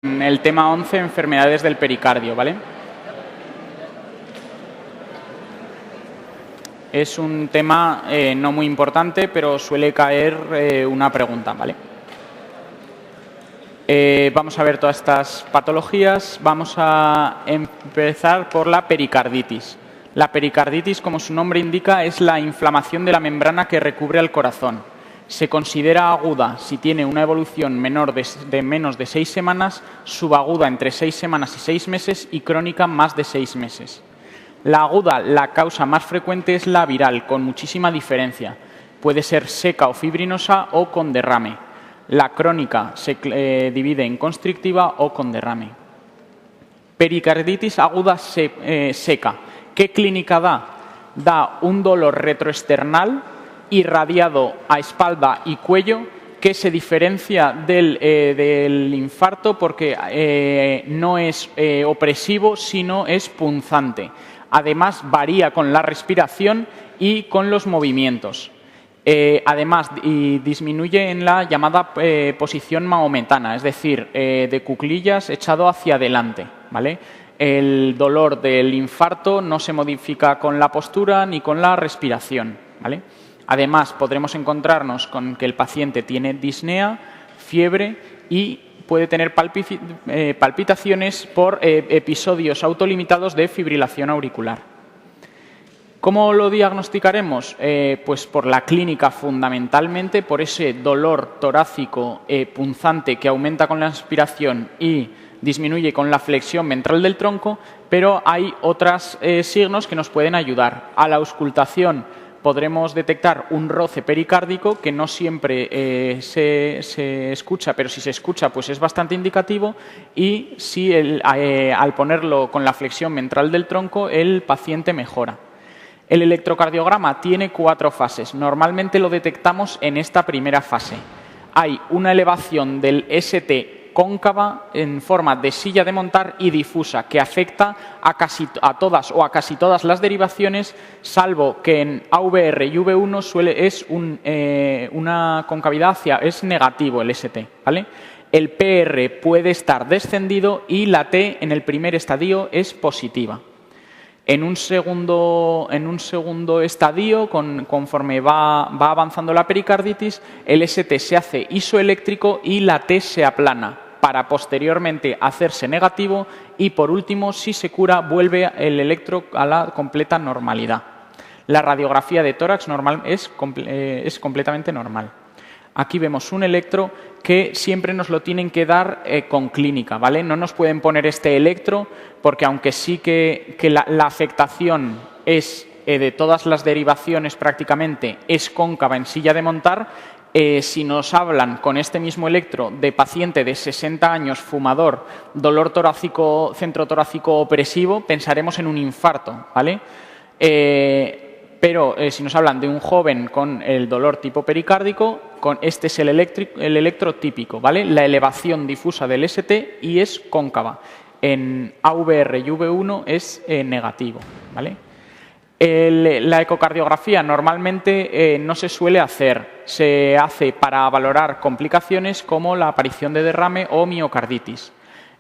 el tema 11, enfermedades del pericardio, ¿vale? Es un tema no muy importante, pero suele caer una pregunta, ¿vale? Vamos a ver todas estas patologías. Vamos a empezar por la pericarditis. La pericarditis, como su nombre indica, es la inflamación de la membrana que recubre al corazón. Se considera aguda si tiene una evolución menor de menos de 6 semanas, subaguda entre 6 semanas y 6 meses y crónica más de 6 meses. La aguda, la causa más frecuente es la viral, con muchísima diferencia. Puede ser seca o fibrinosa o con derrame. La crónica se divide en constrictiva o con derrame. Pericarditis aguda seca. ¿Qué clínica da? Da un dolor retroesternal irradiado a espalda y cuello que se diferencia del infarto porque no es opresivo, sino es punzante. Además, varía con la respiración y con los movimientos. Además, disminuye en la llamada posición mahometana, es decir, de cuclillas echado hacia adelante, ¿vale? El dolor del infarto no se modifica con la postura ni con la respiración, ¿vale? Además, podremos encontrarnos con que el paciente tiene disnea, fiebre y puede tener palpitaciones por episodios autolimitados de fibrilación auricular. ¿Cómo lo diagnosticaremos? Pues por la clínica fundamentalmente, por ese dolor torácico punzante que aumenta con la inspiración y disminuye con la flexión ventral del tronco, pero hay otros signos que nos pueden ayudar. A la auscultación podremos detectar un roce pericárdico que no siempre se escucha, pero si se escucha pues es bastante indicativo y si al ponerlo con la flexión ventral del tronco el paciente mejora. El electrocardiograma tiene 4 fases. Normalmente lo detectamos en esta primera fase. Hay una elevación del ST cóncava en forma de silla de montar y difusa que afecta a todas o a casi todas las derivaciones, salvo que en AVR y V1 es una concavidad es negativo el ST, ¿vale? El PR puede estar descendido y la T en el primer estadio es positiva. En un segundo estadio, conforme va avanzando la pericarditis, el ST se hace isoeléctrico y la T se aplana para posteriormente hacerse negativo y, por último, si se cura, vuelve el electro a la completa normalidad. La radiografía de tórax es completamente normal. Aquí vemos un electro que siempre nos lo tienen que dar con clínica, ¿vale? No nos pueden poner este electro porque aunque sí que la afectación es de todas las derivaciones prácticamente es cóncava en silla de montar, si nos hablan con este mismo electro de paciente de 60 años, fumador, dolor torácico, centro torácico opresivo, pensaremos en un infarto, ¿vale? Pero si nos hablan de un joven con el dolor tipo pericárdico, este es el electro típico, ¿vale? La elevación difusa del ST y es cóncava. En AVR y V1 es negativo, ¿vale? La ecocardiografía normalmente no se suele hacer. Se hace para valorar complicaciones como la aparición de derrame o miocarditis.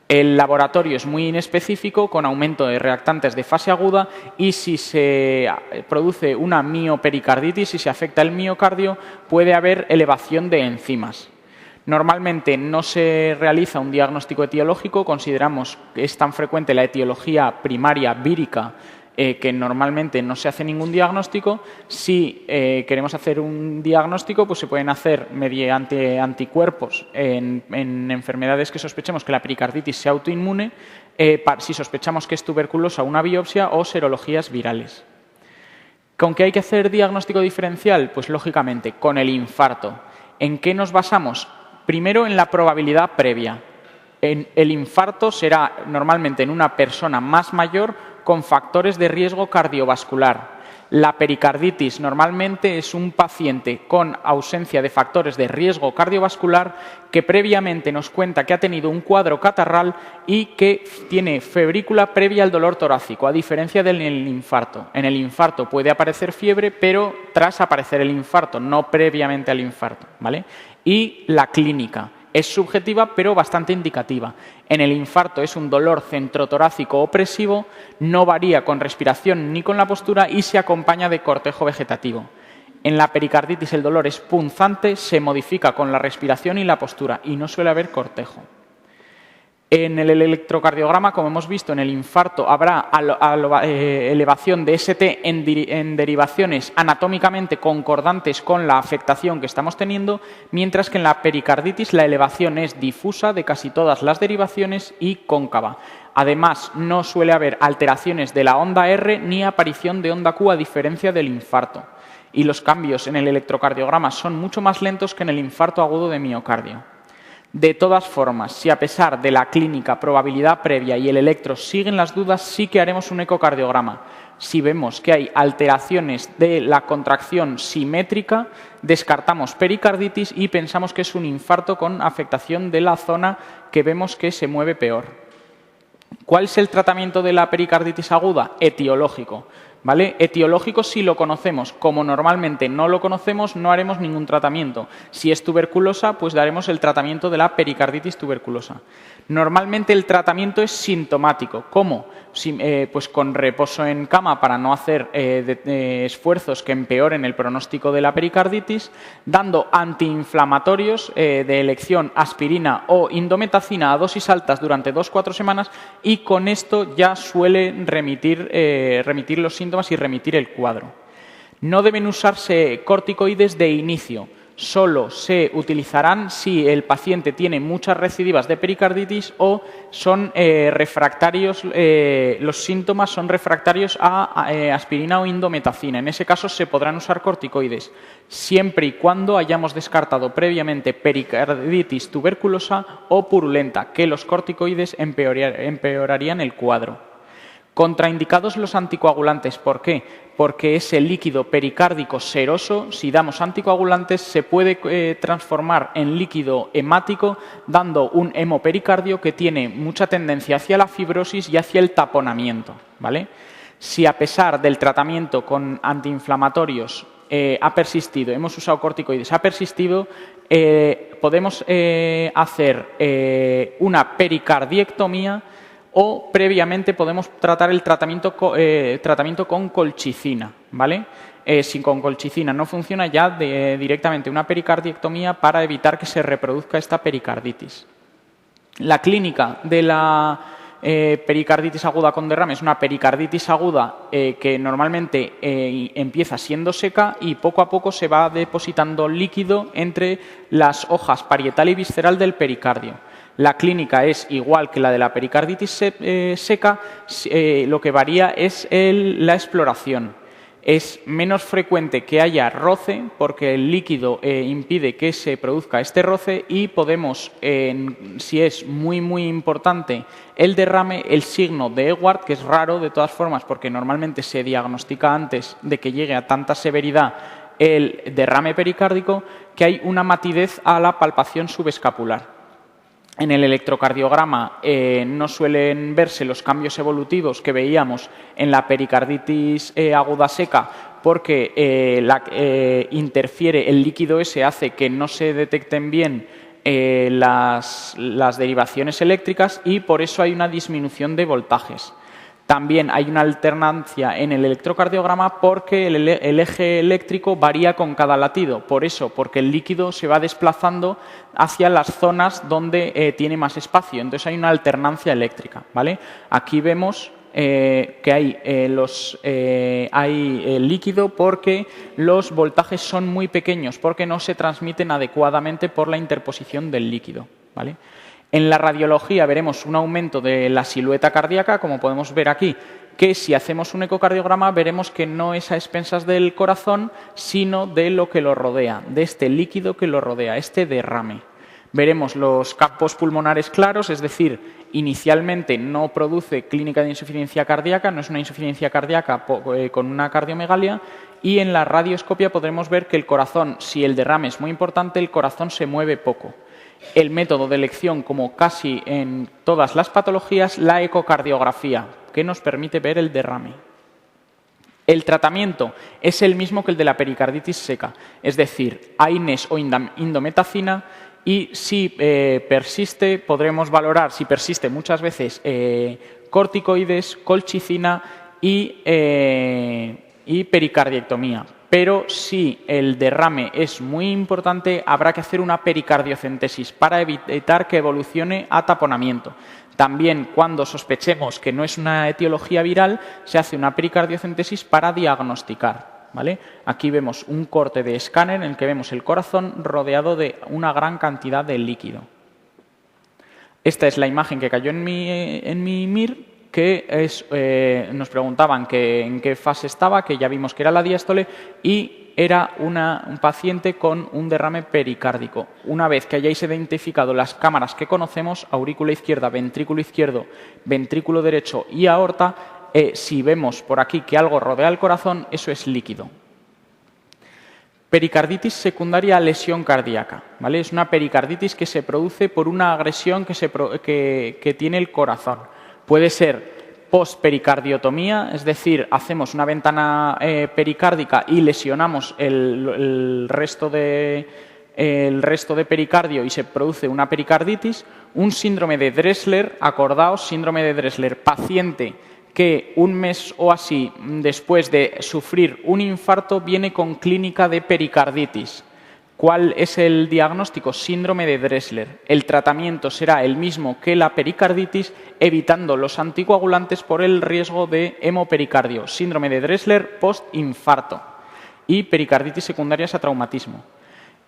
El laboratorio es muy inespecífico, con aumento de reactantes de fase aguda y si se produce una miopericarditis, si se afecta el miocardio, puede haber elevación de enzimas. Normalmente no se realiza un diagnóstico etiológico, consideramos que es tan frecuente la etiología primaria vírica que normalmente no se hace ningún diagnóstico. Si queremos hacer un diagnóstico, pues se pueden hacer mediante anticuerpos en enfermedades que sospechemos que la pericarditis sea autoinmune, si sospechamos que es tuberculosa, una biopsia o serologías virales. ¿Con qué hay que hacer diagnóstico diferencial? Pues lógicamente con el infarto. ¿En qué nos basamos? Primero en la probabilidad previa. El infarto será normalmente en una persona más mayor con factores de riesgo cardiovascular. La pericarditis normalmente es un paciente con ausencia de factores de riesgo cardiovascular que previamente nos cuenta que ha tenido un cuadro catarral y que tiene febrícula previa al dolor torácico, a diferencia del infarto. En el infarto puede aparecer fiebre, pero tras aparecer el infarto, no previamente al infarto, ¿vale? Y la clínica. Es subjetiva, pero bastante indicativa. En el infarto es un dolor centrotorácico opresivo, no varía con respiración ni con la postura y se acompaña de cortejo vegetativo. En la pericarditis el dolor es punzante, se modifica con la respiración y la postura y no suele haber cortejo. En el electrocardiograma, como hemos visto, en el infarto habrá elevación de ST en derivaciones anatómicamente concordantes con la afectación que estamos teniendo, mientras que en la pericarditis la elevación es difusa de casi todas las derivaciones y cóncava. Además, no suele haber alteraciones de la onda R ni aparición de onda Q a diferencia del infarto. Y los cambios en el electrocardiograma son mucho más lentos que en el infarto agudo de miocardio. De todas formas, si a pesar de la clínica, probabilidad previa y el electro siguen las dudas, sí que haremos un ecocardiograma. Si vemos que hay alteraciones de la contracción simétrica, descartamos pericarditis y pensamos que es un infarto con afectación de la zona que vemos que se mueve peor. ¿Cuál es el tratamiento de la pericarditis aguda? Etiológico. ¿Vale? Etiológico si lo conocemos. Como normalmente no lo conocemos, no haremos ningún tratamiento. Si es tuberculosa, pues daremos el tratamiento de la pericarditis tuberculosa. Normalmente el tratamiento es sintomático. ¿Cómo? Pues con reposo en cama para no hacer esfuerzos que empeoren el pronóstico de la pericarditis, dando antiinflamatorios de elección aspirina o indometacina a dosis altas durante 2-4 semanas y con esto ya suele remitir los síntomas y remitir el cuadro. No deben usarse corticoides de inicio. Solo se utilizarán si el paciente tiene muchas recidivas de pericarditis o son refractarios, los síntomas son refractarios a aspirina o indometacina. En ese caso se podrán usar corticoides, siempre y cuando hayamos descartado previamente pericarditis tuberculosa o purulenta, que los corticoides empeorarían el cuadro. Contraindicados los anticoagulantes. ¿Por qué? Porque ese líquido pericárdico seroso, si damos anticoagulantes, se puede transformar en líquido hemático, dando un hemopericardio que tiene mucha tendencia hacia la fibrosis y hacia el taponamiento, ¿vale? Si a pesar del tratamiento con antiinflamatorios ha persistido, hemos usado corticoides, ha persistido, podemos hacer una pericardiectomía o previamente podemos tratar el tratamiento con colchicina, ¿vale? Si con colchicina no funciona, ya directamente una pericardiectomía para evitar que se reproduzca esta pericarditis. La clínica de la pericarditis aguda con derrame es una pericarditis aguda que normalmente empieza siendo seca y poco a poco se va depositando líquido entre las hojas parietal y visceral del pericardio. La clínica es igual que la de la pericarditis seca, lo que varía es la exploración. Es menos frecuente que haya roce porque el líquido impide que se produzca este roce y podemos, si es muy importante el derrame, el signo de Ewart, que es raro de todas formas porque normalmente se diagnostica antes de que llegue a tanta severidad el derrame pericárdico, que hay una matidez a la palpación subescapular. En el electrocardiograma no suelen verse los cambios evolutivos que veíamos en la pericarditis aguda seca porque interfiere el líquido ese, hace que no se detecten bien las derivaciones eléctricas y por eso hay una disminución de voltajes. También hay una alternancia en el electrocardiograma porque el eje eléctrico varía con cada latido. Por eso, porque el líquido se va desplazando hacia las zonas donde tiene más espacio. Entonces hay una alternancia eléctrica, ¿vale? Aquí vemos que hay líquido porque los voltajes son muy pequeños, porque no se transmiten adecuadamente por la interposición del líquido, ¿vale? En la radiología veremos un aumento de la silueta cardíaca, como podemos ver aquí, que si hacemos un ecocardiograma veremos que no es a expensas del corazón, sino de lo que lo rodea, de este líquido que lo rodea, este derrame. Veremos los campos pulmonares claros, es decir, inicialmente no produce clínica de insuficiencia cardíaca, no es una insuficiencia cardíaca con una cardiomegalia, y en la radioscopia podremos ver que el corazón, si el derrame es muy importante, el corazón se mueve poco. El método de elección, como casi en todas las patologías, la ecocardiografía, que nos permite ver el derrame. El tratamiento es el mismo que el de la pericarditis seca, es decir, AINES o indometacina y si persiste, podremos valorar, si persiste muchas veces, corticoides, colchicina y pericardiectomía. Pero si el derrame es muy importante, habrá que hacer una pericardiocentesis para evitar que evolucione a taponamiento. También, cuando sospechemos que no es una etiología viral, se hace una pericardiocentesis para diagnosticar, ¿vale? Aquí vemos un corte de escáner en el que vemos el corazón rodeado de una gran cantidad de líquido. Esta es la imagen que cayó en mi MIR, que nos preguntaban en qué fase estaba, que ya vimos que era la diástole, y era un paciente con un derrame pericárdico. Una vez que hayáis identificado las cámaras que conocemos, aurícula izquierda, ventrículo izquierdo, ventrículo derecho y aorta, si vemos por aquí que algo rodea el corazón, eso es líquido. Pericarditis secundaria a lesión cardíaca, ¿vale? Es una pericarditis que se produce por una agresión que tiene el corazón. Puede ser postpericardiotomía, es decir, hacemos una ventana pericárdica y lesionamos el resto de pericardio y se produce una pericarditis. Un síndrome de Dressler, acordaos, síndrome de Dressler, paciente que un mes o así después de sufrir un infarto viene con clínica de pericarditis. ¿Cuál es el diagnóstico? Síndrome de Dressler. El tratamiento será el mismo que la pericarditis, evitando los anticoagulantes por el riesgo de hemopericardio. Síndrome de Dressler postinfarto y pericarditis secundarias a traumatismo.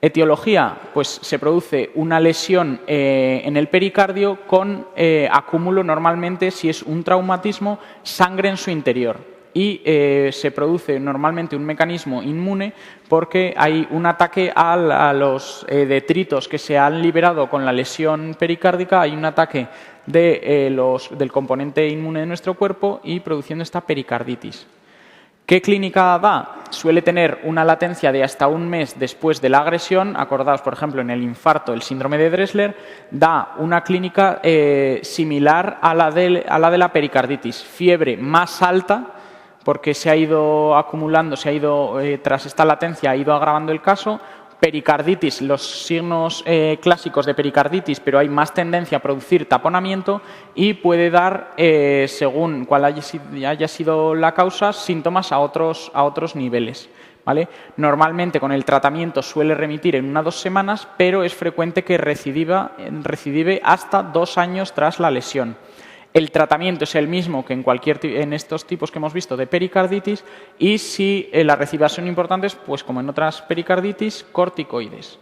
Etiología, pues se produce una lesión en el pericardio con acúmulo normalmente, si es un traumatismo, sangre en su interior. Y se produce normalmente un mecanismo inmune porque hay un ataque a los detritos que se han liberado con la lesión pericárdica, hay un ataque del componente inmune de nuestro cuerpo y produciendo esta pericarditis. ¿Qué clínica da? Suele tener una latencia de hasta un mes después de la agresión. Acordaos, por ejemplo, en el infarto, el síndrome de Dressler, da una clínica similar a la de la pericarditis. Fiebre más alta, porque se ha ido acumulando, tras esta latencia ha ido agravando el caso. Pericarditis, los signos clásicos de pericarditis, pero hay más tendencia a producir taponamiento y puede dar, según cuál haya sido la causa, síntomas a otros niveles, ¿vale? Normalmente con el tratamiento suele remitir en 1 o 2 semanas, pero es frecuente que recidive hasta 2 años tras la lesión. El tratamiento es el mismo que en estos tipos que hemos visto de pericarditis y si las recidivas son importantes, pues como en otras pericarditis, corticoides.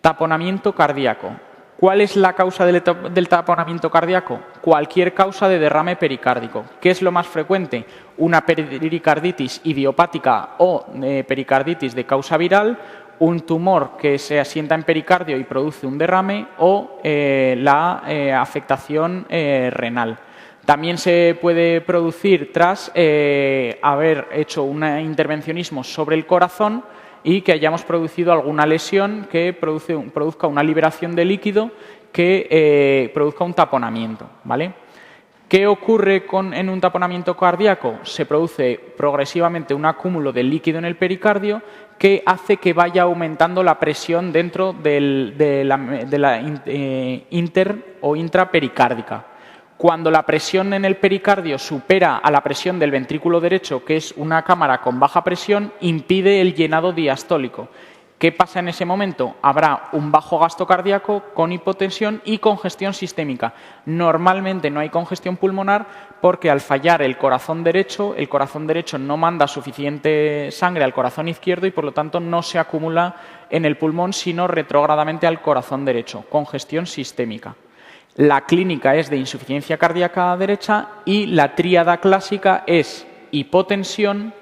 Taponamiento cardíaco. ¿Cuál es la causa del taponamiento cardíaco? Cualquier causa de derrame pericárdico. ¿Qué es lo más frecuente? Una pericarditis idiopática o pericarditis de causa viral, un tumor que se asienta en pericardio y produce un derrame o la afectación renal. También se puede producir tras haber hecho un intervencionismo sobre el corazón y que hayamos producido alguna lesión que produzca una liberación de líquido que produzca un taponamiento, ¿vale? ¿Qué ocurre en un taponamiento cardíaco? Se produce progresivamente un acúmulo de líquido en el pericardio que hace que vaya aumentando la presión dentro de la inter o intrapericárdica. Cuando la presión en el pericardio supera a la presión del ventrículo derecho, que es una cámara con baja presión, impide el llenado diastólico. ¿Qué pasa en ese momento? Habrá un bajo gasto cardíaco con hipotensión y congestión sistémica. Normalmente no hay congestión pulmonar porque al fallar el corazón derecho no manda suficiente sangre al corazón izquierdo y por lo tanto no se acumula en el pulmón sino retrógradamente al corazón derecho. Congestión sistémica. La clínica es de insuficiencia cardíaca derecha y la tríada clásica es hipotensión,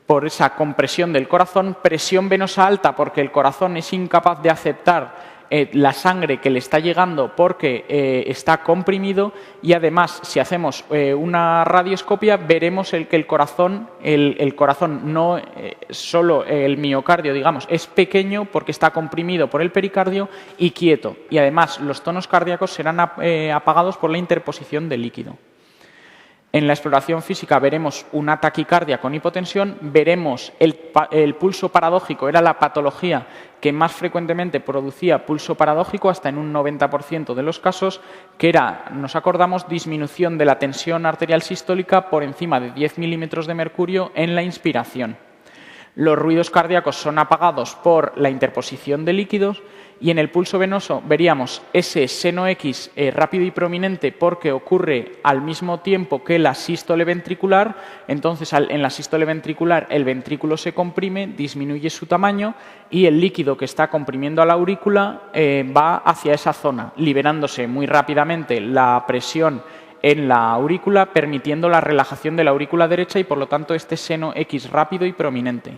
por esa compresión del corazón, presión venosa alta porque el corazón es incapaz de aceptar la sangre que le está llegando porque está comprimido y además si hacemos una radioscopia veremos que el corazón no solo el miocardio digamos es pequeño porque está comprimido por el pericardio y quieto y además los tonos cardíacos serán apagados por la interposición de líquido. En la exploración física veremos una taquicardia con hipotensión, veremos el pulso paradójico, era la patología que más frecuentemente producía pulso paradójico, hasta en un 90% de los casos, que era, nos acordamos, disminución de la tensión arterial sistólica por encima de 10 milímetros de mercurio en la inspiración. Los ruidos cardíacos son apagados por la interposición de líquidos y en el pulso venoso veríamos ese seno X rápido y prominente porque ocurre al mismo tiempo que la sístole ventricular. Entonces, en la sístole ventricular el ventrículo se comprime, disminuye su tamaño y el líquido que está comprimiendo a la aurícula va hacia esa zona, liberándose muy rápidamente la presión en la aurícula, permitiendo la relajación de la aurícula derecha y, por lo tanto, este seno X rápido y prominente.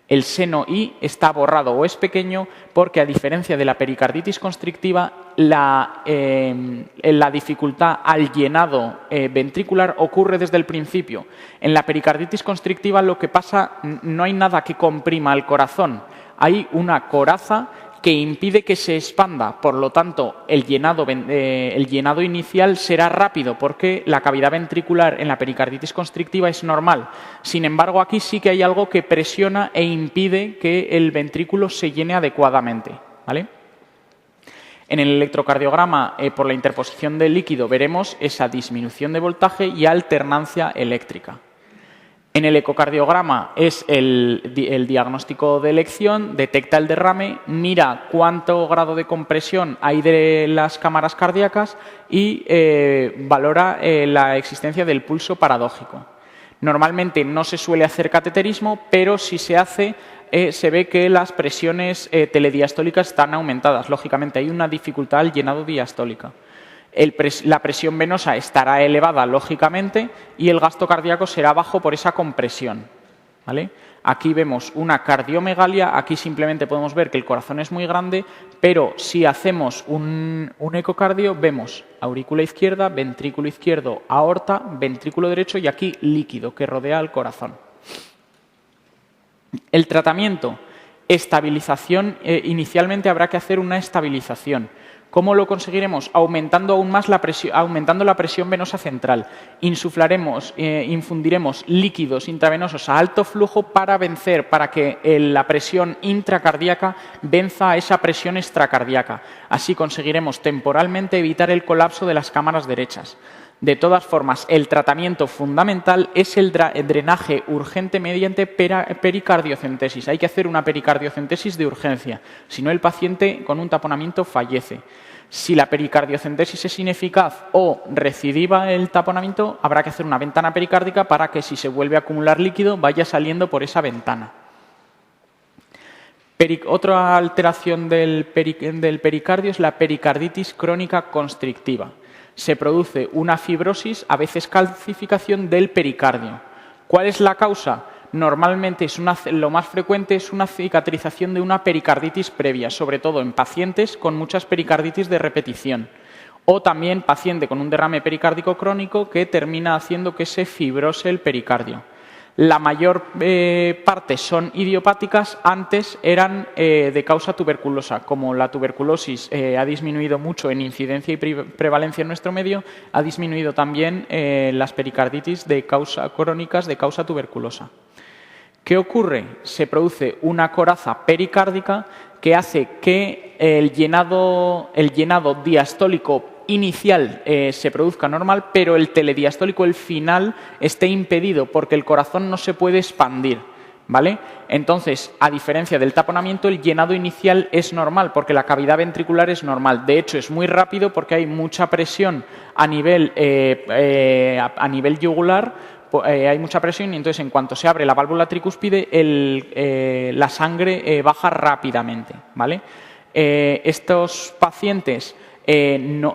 El seno I está borrado o es pequeño porque, a diferencia de la pericarditis constrictiva, la dificultad al llenado ventricular ocurre desde el principio. En la pericarditis constrictiva lo que pasa, no hay nada que comprima al corazón, hay una coraza que impide que se expanda. Por lo tanto, el llenado inicial será rápido porque la cavidad ventricular en la pericarditis constrictiva es normal. Sin embargo, aquí sí que hay algo que presiona e impide que el ventrículo se llene adecuadamente, ¿vale? En el electrocardiograma, por la interposición del líquido, veremos esa disminución de voltaje y alternancia eléctrica. En el ecocardiograma es el diagnóstico de elección, detecta el derrame, mira cuánto grado de compresión hay de las cámaras cardíacas y valora la existencia del pulso paradójico. Normalmente no se suele hacer cateterismo, pero si se hace, se ve que las presiones telediastólicas están aumentadas. Lógicamente hay una dificultad al llenado diastólica. La presión venosa estará elevada, lógicamente, y el gasto cardíaco será bajo por esa compresión, ¿vale? Aquí vemos una cardiomegalia, aquí simplemente podemos ver que el corazón es muy grande, pero si hacemos un ecocardio vemos aurícula izquierda, ventrículo izquierdo, aorta, ventrículo derecho y aquí líquido que rodea al corazón. El tratamiento, estabilización, inicialmente habrá que hacer una estabilización. ¿Cómo lo conseguiremos? Aumentando aún más la presión venosa central. Infundiremos líquidos intravenosos a alto flujo para que la presión intracardíaca venza a esa presión extracardíaca. Así conseguiremos temporalmente evitar el colapso de las cámaras derechas. De todas formas, el tratamiento fundamental es el drenaje urgente mediante pericardiocentesis. Hay que hacer una pericardiocentesis de urgencia, si no el paciente con un taponamiento fallece. Si la pericardiocentesis es ineficaz o recidiva el taponamiento, habrá que hacer una ventana pericárdica para que, si se vuelve a acumular líquido, vaya saliendo por esa ventana. Otra alteración del pericardio es la pericarditis crónica constrictiva. Se produce una fibrosis, a veces calcificación del pericardio. ¿Cuál es la causa? Normalmente lo más frecuente es una cicatrización de una pericarditis previa, sobre todo en pacientes con muchas pericarditis de repetición, o también paciente con un derrame pericárdico crónico que termina haciendo que se fibrose el pericardio. La mayor parte son idiopáticas, antes eran de causa tuberculosa. Como la tuberculosis ha disminuido mucho en incidencia y prevalencia en nuestro medio, ha disminuido también las pericarditis crónicas de causa tuberculosa. ¿Qué ocurre? Se produce una coraza pericárdica que hace que el llenado diastólico inicial se produzca normal, pero el telediastólico, el final, esté impedido porque el corazón no se puede expandir, ¿vale? Entonces, a diferencia del taponamiento, el llenado inicial es normal porque la cavidad ventricular es normal. De hecho, es muy rápido porque hay mucha presión a nivel yugular, hay mucha presión y entonces, en cuanto se abre la válvula tricúspide, la sangre baja rápidamente, ¿vale? Estos pacientes,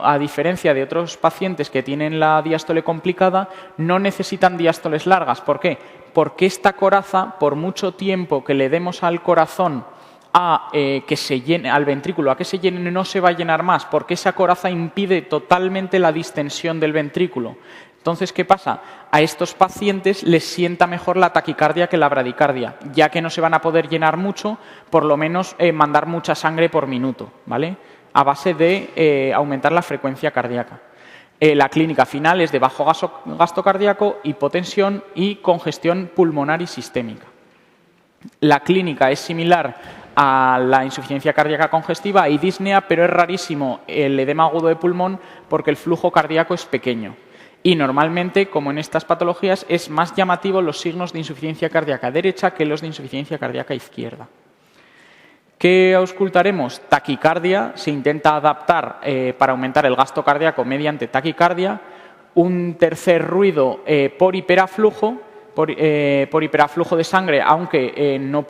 a diferencia de otros pacientes que tienen la diástole complicada, no necesitan diástoles largas. ¿Por qué? Porque esta coraza, por mucho tiempo que le demos al corazón que se llene, al ventrículo a que se llene, no se va a llenar más, porque esa coraza impide totalmente la distensión del ventrículo. Entonces, ¿qué pasa? A estos pacientes les sienta mejor la taquicardia que la bradicardia, ya que no se van a poder llenar mucho, por lo menos mandar mucha sangre por minuto, ¿vale? A base de aumentar la frecuencia cardíaca. La clínica final es de bajo gasto cardíaco, hipotensión y congestión pulmonar y sistémica. La clínica es similar a la insuficiencia cardíaca congestiva y disnea, pero es rarísimo el edema agudo de pulmón porque el flujo cardíaco es pequeño. Y normalmente, como en estas patologías, es más llamativo los signos de insuficiencia cardíaca derecha que los de insuficiencia cardíaca izquierda. ¿Qué auscultaremos? Taquicardia. Se intenta adaptar para aumentar el gasto cardíaco mediante taquicardia. Un tercer ruido por hiperaflujo. Por hiperaflujo de sangre, aunque no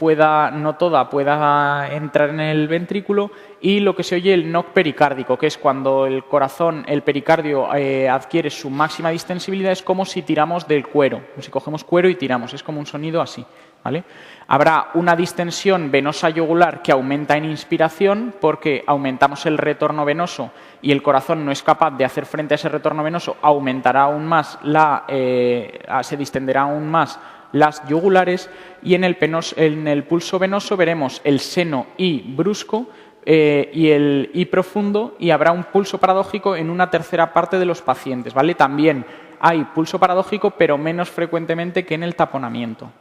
toda pueda entrar en el ventrículo, y lo que se oye el knock pericárdico, que es cuando el pericardio adquiere su máxima distensibilidad, es como si tiramos del cuero, como si cogemos cuero y tiramos, es como un sonido así, ¿vale? Habrá una distensión venosa yugular que aumenta en inspiración porque aumentamos el retorno venoso y el corazón no es capaz de hacer frente a ese retorno venoso, aumentará aún más se distenderá aún más las yugulares, y en el pulso venoso veremos el seno I brusco y el I profundo, y habrá un pulso paradójico en una tercera parte de los pacientes, ¿vale? También hay pulso paradójico, pero menos frecuentemente que en el taponamiento.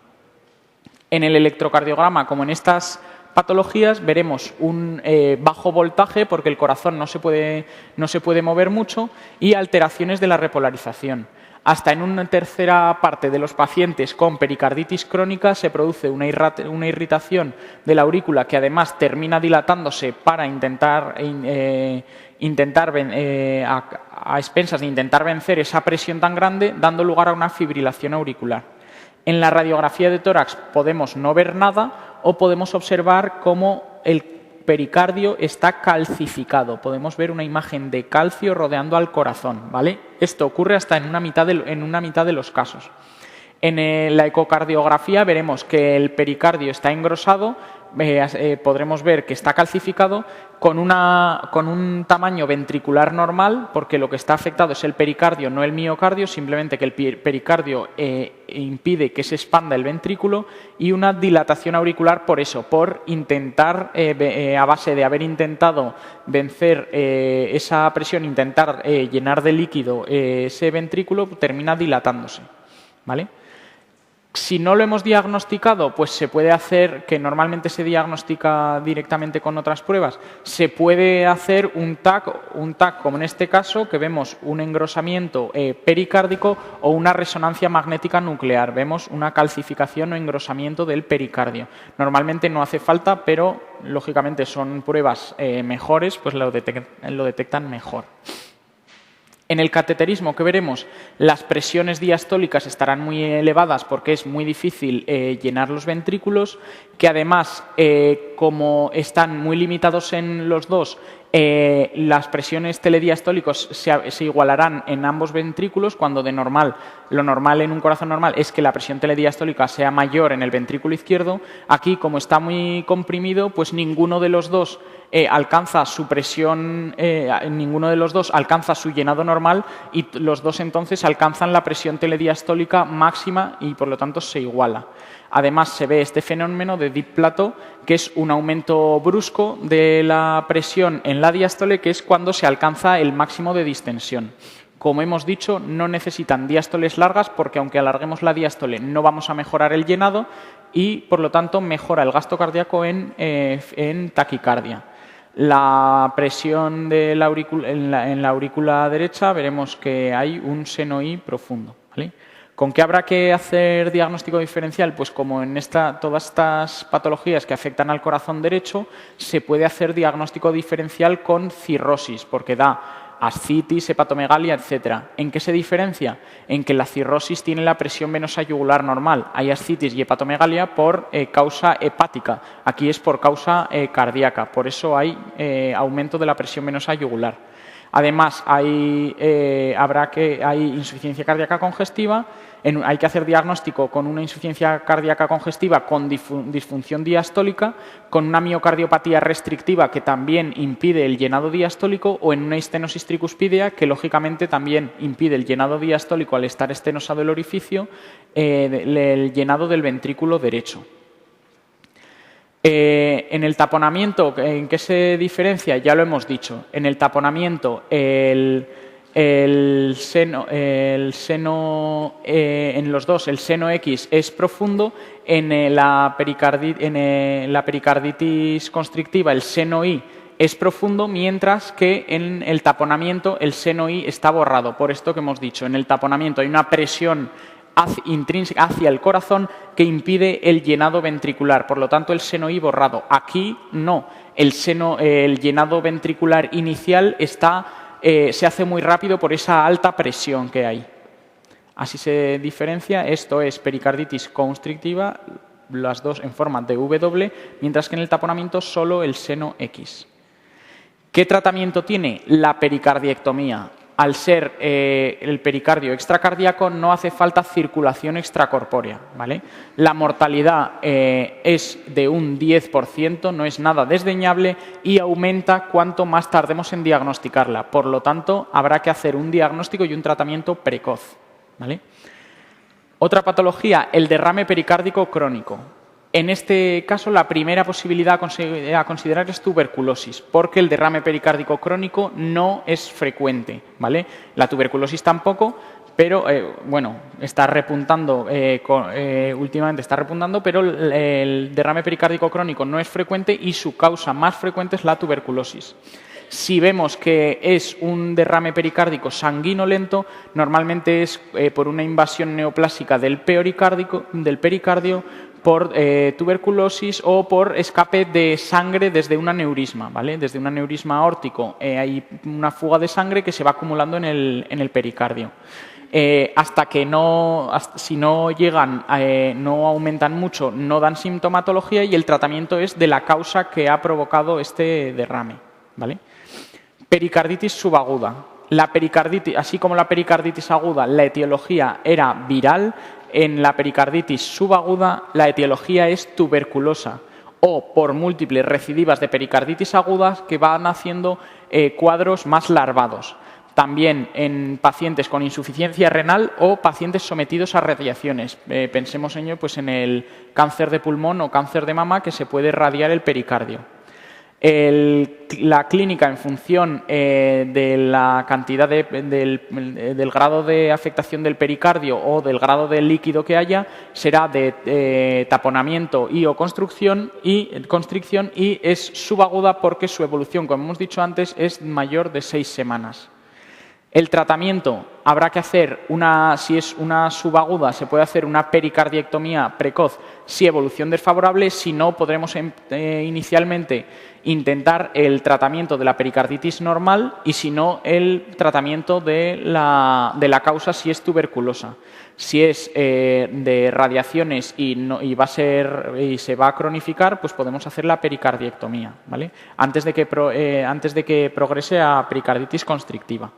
En el electrocardiograma, como en estas patologías, veremos un bajo voltaje porque el corazón no se puede mover mucho, y alteraciones de la repolarización. Hasta en una tercera parte de los pacientes con pericarditis crónica se produce una irritación de la aurícula que además termina dilatándose para a expensas de intentar vencer esa presión tan grande, dando lugar a una fibrilación auricular. En la radiografía de tórax podemos no ver nada o podemos observar cómo el pericardio está calcificado. Podemos ver una imagen de calcio rodeando al corazón, ¿vale? Esto ocurre hasta en una mitad de los casos. En la ecocardiografía veremos que el pericardio está engrosado, podremos ver que está calcificado con un tamaño ventricular normal, porque lo que está afectado es el pericardio, no el miocardio, simplemente que el pericardio impide que se expanda el ventrículo, y una dilatación auricular por eso, por intentar, a base de haber intentado vencer esa presión, intentar llenar de líquido ese ventrículo, termina dilatándose, ¿vale? Si no lo hemos diagnosticado, pues se puede hacer, que normalmente se diagnostica directamente con otras pruebas, se puede hacer un TAC como en este caso, que vemos un engrosamiento pericárdico, o una resonancia magnética nuclear. Vemos una calcificación o engrosamiento del pericardio. Normalmente no hace falta, pero lógicamente son pruebas mejores, pues lo detectan mejor. En el cateterismo, ¿qué veremos? Las presiones diastólicas estarán muy elevadas porque es muy difícil llenar los ventrículos, que además, como están muy limitados en los dos, las presiones telediastólicas se igualarán en ambos ventrículos, cuando lo normal en un corazón normal es que la presión telediastólica sea mayor en el ventrículo izquierdo. Aquí, como está muy comprimido, pues ninguno de los dos alcanza su presión, ninguno de los dos alcanza su llenado normal, y los dos entonces alcanzan la presión telediastólica máxima y por lo tanto se iguala. Además se ve este fenómeno de deep plateau, que es un aumento brusco de la presión en la diástole, que es cuando se alcanza el máximo de distensión. Como hemos dicho, no necesitan diástoles largas porque aunque alarguemos la diástole no vamos a mejorar el llenado y por lo tanto mejora el gasto cardíaco en taquicardia. La presión de en la aurícula derecha veremos que hay un seno I profundo, ¿vale? ¿Con qué habrá que hacer diagnóstico diferencial? Pues como en todas estas patologías que afectan al corazón derecho, se puede hacer diagnóstico diferencial con cirrosis, porque da ascitis, hepatomegalia, etc. ¿En qué se diferencia? En que la cirrosis tiene la presión venosa yugular normal. Hay ascitis y hepatomegalia por causa hepática. Aquí es por causa cardíaca. Por eso hay aumento de la presión venosa yugular. Además, hay insuficiencia cardíaca congestiva. Hay que hacer diagnóstico con una insuficiencia cardíaca congestiva con disfunción diastólica, con una miocardiopatía restrictiva que también impide el llenado diastólico, o en una estenosis tricuspidea que lógicamente también impide el llenado diastólico al estar estenosado el orificio, el llenado del ventrículo derecho. En el taponamiento, ¿en qué se diferencia? Ya lo hemos dicho. En el taponamiento, en los dos el seno X es profundo, en la pericarditis constrictiva el seno Y es profundo, mientras que en el taponamiento el seno Y está borrado. Por esto que hemos dicho, en el taponamiento hay una presión intrínseca hacia el corazón que impide el llenado ventricular, por lo tanto el seno Y borrado. Aquí no, el llenado ventricular inicial se hace muy rápido por esa alta presión que hay. Así se diferencia. Esto es pericarditis constrictiva, las dos en forma de W, mientras que en el taponamiento solo el seno X. ¿Qué tratamiento tiene? La pericardiectomía. Al ser el pericardio extracardíaco no hace falta circulación extracorpórea, ¿vale? La mortalidad es de un 10%, no es nada desdeñable y aumenta cuanto más tardemos en diagnosticarla. Por lo tanto, habrá que hacer un diagnóstico y un tratamiento precoz, ¿vale? Otra patología, el derrame pericárdico crónico. En este caso, la primera posibilidad a considerar es tuberculosis, porque el derrame pericárdico crónico no es frecuente, ¿vale? La tuberculosis tampoco, pero bueno, está repuntando, últimamente está repuntando, pero el derrame pericárdico crónico no es frecuente y su causa más frecuente es la tuberculosis. Si vemos que es un derrame pericárdico sanguinolento, normalmente es por una invasión neoplásica del pericardio, por tuberculosis o por escape de sangre desde un aneurisma, ¿vale? Desde un aneurisma aórtico hay una fuga de sangre que se va acumulando en el pericardio. Si no llegan, no aumentan mucho, no dan sintomatología y el tratamiento es de la causa que ha provocado este derrame, ¿vale? Pericarditis subaguda. La pericarditis, así como la pericarditis aguda, la etiología era viral. En la pericarditis subaguda la etiología es tuberculosa o por múltiples recidivas de pericarditis agudas que van haciendo cuadros más larvados. También en pacientes con insuficiencia renal o pacientes sometidos a radiaciones. Pensemos en el cáncer de pulmón o cáncer de mama, que se puede radiar el pericardio. La clínica, en función de la cantidad del grado de afectación del pericardio o del grado de líquido que haya, será de taponamiento y o constricción y es subaguda porque su evolución, como hemos dicho antes, es mayor de 6 semanas. El tratamiento, habrá que hacer si es una subaguda, se puede hacer una pericardiectomía precoz si evolución desfavorable, si no, podremos inicialmente intentar el tratamiento de la pericarditis normal y si no, el tratamiento de la causa si es tuberculosa. Si es de radiaciones y se va a cronificar, pues podemos hacer la pericardiectomía, ¿vale? Antes de que progrese a pericarditis constrictiva.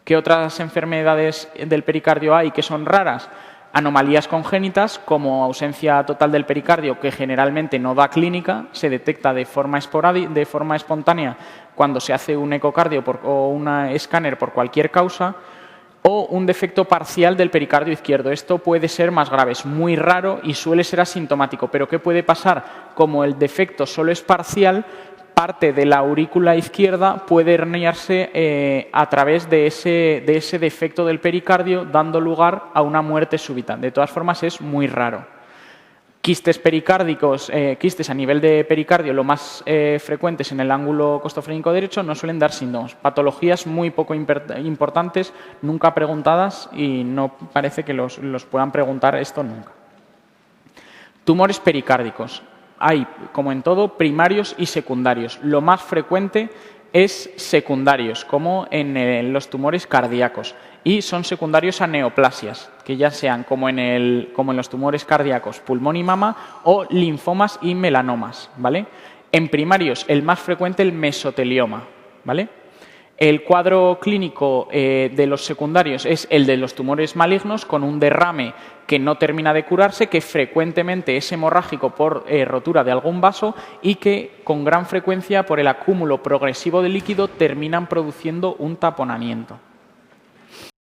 ¿Qué otras enfermedades del pericardio hay que son raras? Anomalías congénitas, como ausencia total del pericardio, que generalmente no da clínica, se detecta de forma espontánea cuando se hace un ecocardio o un escáner por cualquier causa, o un defecto parcial del pericardio izquierdo. Esto puede ser más grave, es muy raro y suele ser asintomático. ¿Pero qué puede pasar? Como el defecto solo es parcial, parte de la aurícula izquierda puede herniarse a través de ese defecto del pericardio, dando lugar a una muerte súbita. De todas formas, es muy raro. Quistes pericárdicos, quistes a nivel de pericardio, lo más frecuentes en el ángulo costofrénico derecho, no suelen dar síntomas. Patologías muy poco importantes, nunca preguntadas y no parece que los puedan preguntar esto nunca. Tumores pericárdicos. Hay, como en todo, primarios y secundarios. Lo más frecuente es secundarios, como en los tumores cardíacos. Y son secundarios a neoplasias, que ya sean como en los tumores cardíacos, pulmón y mama, o linfomas y melanomas, ¿vale? En primarios, el más frecuente, el mesotelioma, ¿vale? El cuadro clínico de los secundarios es el de los tumores malignos, con un derrame que no termina de curarse, que frecuentemente es hemorrágico por rotura de algún vaso y que con gran frecuencia, por el acúmulo progresivo de líquido, terminan produciendo un taponamiento.